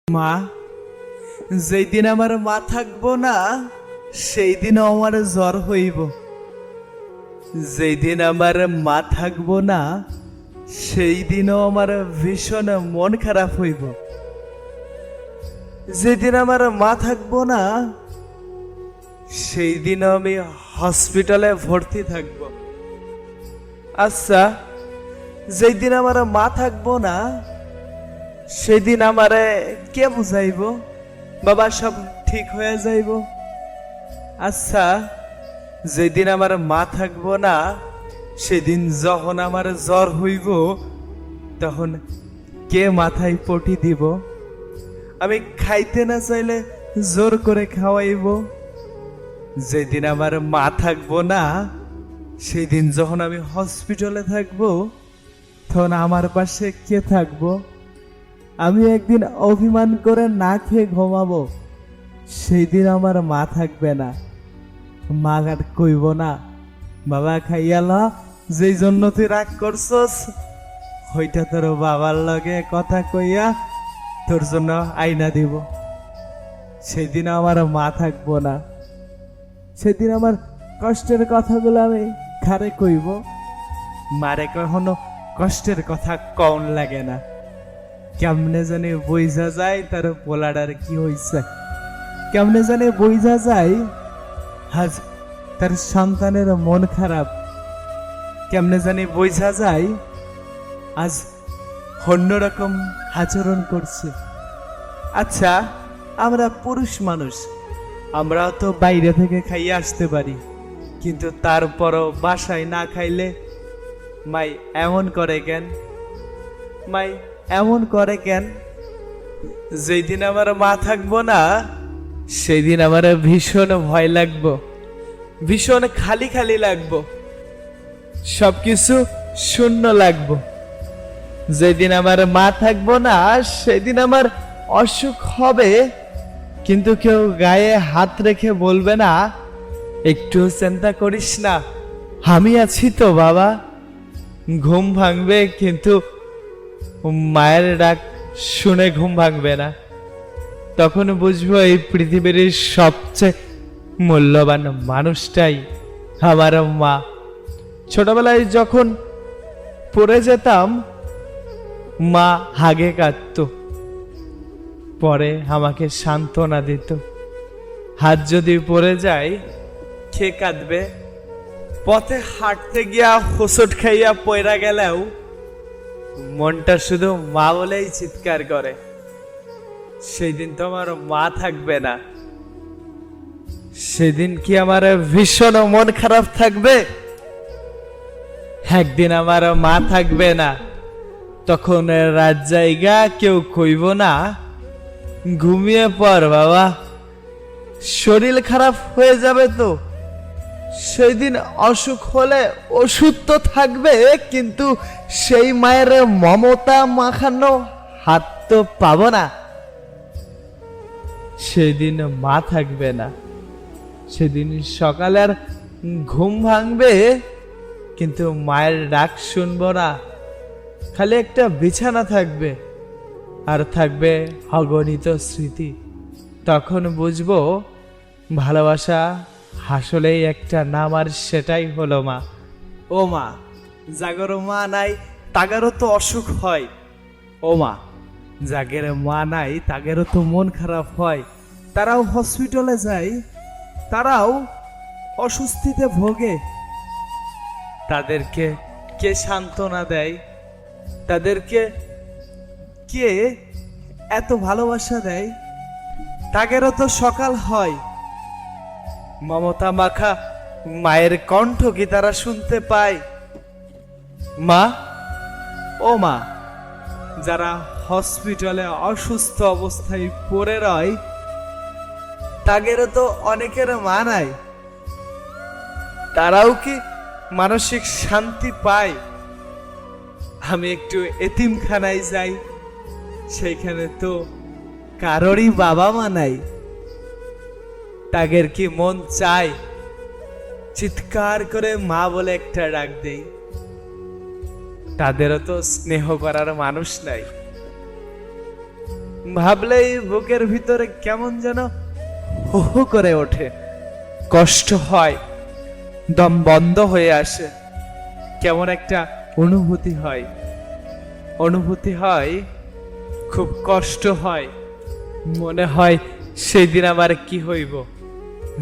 মা, যেই দিন আমার মা থাকবো না সেই দিন আমার জ্বর হইব। যেই দিন আমার মা থাকবো না সেই দিনও আমার ভীষণ মন খারাপ হইব। যেদিন আমার মা থাকবো না সেই দিন আমি হসপিটালে ভর্তি থাকব। আচ্ছা, যেই দিন আমার মা থাকবো না সেদিন আমারে কে বুঝাইব? বাবা, সব ঠিক হয়ে যাইব। আচ্ছা, যেদিন আমার মা থাকবো না সেদিন যখন আমার জ্বর হইব তখন কে মাথায় পটি দিব? আমি খাইতে না চাইলে জোর করে খাওয়াইব। যেদিন আমার মা থাকবো না সেদিন যখন আমি হসপিটালে থাকবো তখন আমার পাশে কে থাকবো? আমি একদিন অভিমান করে না খেয়ে ঘুমাবো, সেই দিন আমার মা থাকবে না। মা আর কইব না, বাবা খাইয়ালা, যেই জন্য তুই রাগ করছস ওইটা তোর বাবার লগে কথা কইয়া তোর জন্য আইনা দিব। সেদিন আমার মা থাকবো না। সেদিন আমার কষ্টের কথাগুলো আমি খারে কইব। মারে কখনো কষ্টের কথা কম লাগে না। কেমনে জানি বইজা যায় তার পোলাডার কি হইছে, কেমনে জানি বইজা যায় আজ তার সন্তানের মন খারাপ, কেমনে জানি বইজা যায় আজ অন্যরকম আচরণ করছে। আচ্ছা, আমরা পুরুষ মানুষ, আমরা তো বাইরে থেকে খাইয়ে আসতে পারি, কিন্তু তারপরও বাসায় না খাইলে মাই এমন করে কেন? মাই এমন করে কেন? যেই দিন আমার মা থাকবো না সেই দিন আমার ভীষণ ভয় লাগবো, ভীষণ খালি খালি লাগবো, সবকিছু শূন্য লাগবো। যেদিন আমার মা থাকবো না সেদিন আমার অসুখ হবে, কিন্তু কেউ গায়ে হাত রেখে বলবে না, একটু চিন্তা করিস না, আমি আছি তো বাবা। ঘুম ভাঙবে কিন্তু মায়ের ডাক শুনে ঘুম ভাঙবে না। তখন বুঝবো এই পৃথিবীর সবচেয়ে মূল্যবান মানুষটাই আমার মা। ছোটবেলায় যখন পড়ে যেতাম মা হাগে কাঁদত, পরে আমাকে সান্ত্বনা দিত। হাত যদি পড়ে যায় কে কাঁদবে? পথে হাঁটতে গিয়া হোঁচট খাইয়া পয়রা গেলেও মনটা শুধু মা বলেই চিৎকার করে। সেই দিন তো আমার মা থাকবে না, সেদিন কি আমার ভীষণ মন খারাপ থাকবে? একদিন আমার মা থাকবে না, তখন রাত জায়গা কেউ কইব না, ঘুমিয়ে পড় বাবা, শরীর খারাপ হয়ে যাবে তো। সেদিন অসুখ হলে ওষুধ তো থাকবে, কিন্তু সেই মায়ের মমতা মাখানো হাত তো পাবো না। সেদিন মা থাকবে না, সেদিন সকালে আর ঘুম ভাঙবে কিন্তু মায়ের ডাক শুনবো না। খালি একটা বিছানা থাকবে আর থাকবে অগণিত স্মৃতি। তখন বুঝবো ভালোবাসা আসলেই একটা নাম, আর সেটাই হলো মা। ও মা, জাগরও মা নাই তাগেরও তো অসুখ হয়। ও মা, যাগের মা নাই তাগেরও তো মন খারাপ হয়। তারাও হসপিটালে যায়, তারাও অসুস্থিতে ভোগে। তাদেরকে কে সান্ত্বনা দেয়? তাদেরকে কে এত ভালোবাসা দেয়? তাগেরও তো সকাল হয়, মমতা মাখা মায়ের কণ্ঠ কি তারা শুনতে পায়? মা, ও মা, যারা হসপিটালে অসুস্থ অবস্থায় পড়ে রয় তাদেরও তো অনেকের মা নাই, তারাও কি মানসিক শান্তি পায়? আমি একটু এতিমখানায় যাই, সেইখানে তো কারোরই বাবা মা নাই। তাদের কি মন চায় চিৎকার করে মা বলে একটা ডাক দেই? তাদেরও তো স্নেহ করার মানুষ নাই। ভাবলেই বুকের ভিতরে কেমন যেন হু হু করে ওঠে, কষ্ট হয়, দম বন্ধ হয়ে আসে, কেমন একটা অনুভূতি হয়, অনুভূতি হয়, খুব কষ্ট হয়। মনে হয় সেই দিন আমার কি হইব,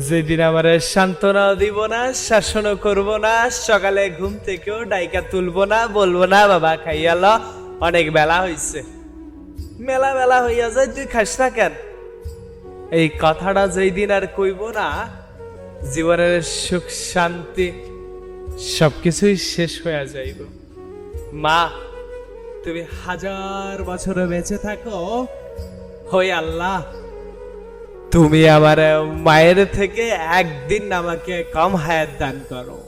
যেদিন আমার সান্ত্বনাও দিব না, শাসনও করব না, সকালে ঘুম থেকেও ডাইকা তুলবো না, বলবো না বাবা খাইয়াল, অনেক বেলা হইছে, মেলা বেলা হইয়া যায়, তুই খাস না কেন। এই কথাটা যেই দিন আর কইব না, জীবনের সুখ শান্তি সবকিছুই শেষ হয়ে যাইব। মা, তুমি 1000 বছর বেঁচে থাকো, হই আল্লাহ তুমি আমার মায়ের থেকে একদিন আমাকে কম হায়াত দান করো।